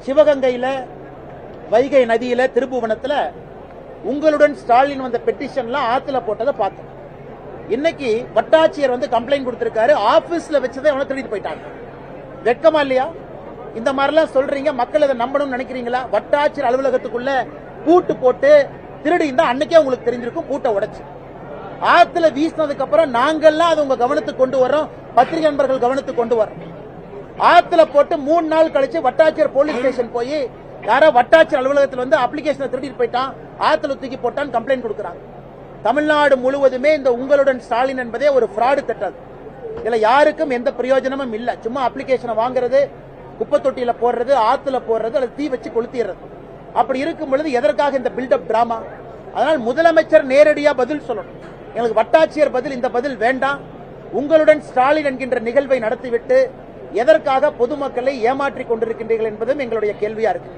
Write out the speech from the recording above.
சிவகங்கையில, வைகை நதியில, திருப்புவனத்துல உங்களுடன் ஸ்டாலின் வந்த பெட்டிஷன்லாம் ஆத்துல போட்டதை பார்த்தோம். இன்னைக்கு வட்டாட்சியர் வந்து கம்ப்ளைண்ட் கொடுத்திருக்காரு, ஆபீஸ்ல வச்சதை அவனை திருடிட்டு போயிட்டாங்க. வெட்கமா இல்லையா? இந்த மாதிரிலாம் சொல்றீங்க, மக்கள் அதை நம்பணும்னு நினைக்கிறீங்களா? வட்டாட்சியர் அலுவலகத்துக்குள்ள பூட்டு போட்டு திருடி இருந்தா அன்னைக்கே உங்களுக்கு தெரிஞ்சிருக்கும். பூட்டை உடைச்சு ஆத்துல வீசினதுக்கு அப்புறம் நாங்கெல்லாம் அதை உங்க கவனத்துக்கு கொண்டு வரோம், பத்திரிகை நண்பர்கள் கவனத்துக்கு கொண்டு வரோம். ஆத்துல போட்டு 3 நாள் கழிச்சு வட்டாட்சியர் போலீஸ் ஸ்டேஷன் போய் யாரோ வட்டாட்சியர் அலுவலகத்தில் வந்து அப்ளிகேஷனை திருடிட்டு போயிட்டான், ஆத்துல தூக்கி போட்டான்னு கம்ப்ளைண்ட் கொடுக்கறாங்க. தமிழ்நாடு முழுவதுமே இந்த உங்களுடன் ஸ்டாலின் என்பதே ஒரு ஃப்ராடு திட்டம். இதுல யாருக்கும் எந்த பிரயோஜனமும் இல்ல. சும்மா அப்ளிகேஷனை வாங்குறது, குப்பை தொட்டியில போடுறது, ஆத்துல போடுறது, அல்லது தீ வச்சு கொளுத்திடுறது. அப்படி இருக்கும் பொழுது எதற்காக இந்த பில்டப் டிராமா? அதனால் முதலமைச்சர் நேரடியா பதில் சொல்லணும். எங்களுக்கு வட்டாட்சியர் பதில், இந்த பதில் வேண்டாம். உங்களுடன் ஸ்டாலின் என்கின்ற நிகழ்வை நடத்திவிட்டு எதற்காக பொதுமக்களை ஏமாற்றிக் கொண்டிருக்கின்றீர்கள் என்பதும் எங்களுடைய கேள்வியா இருக்கு.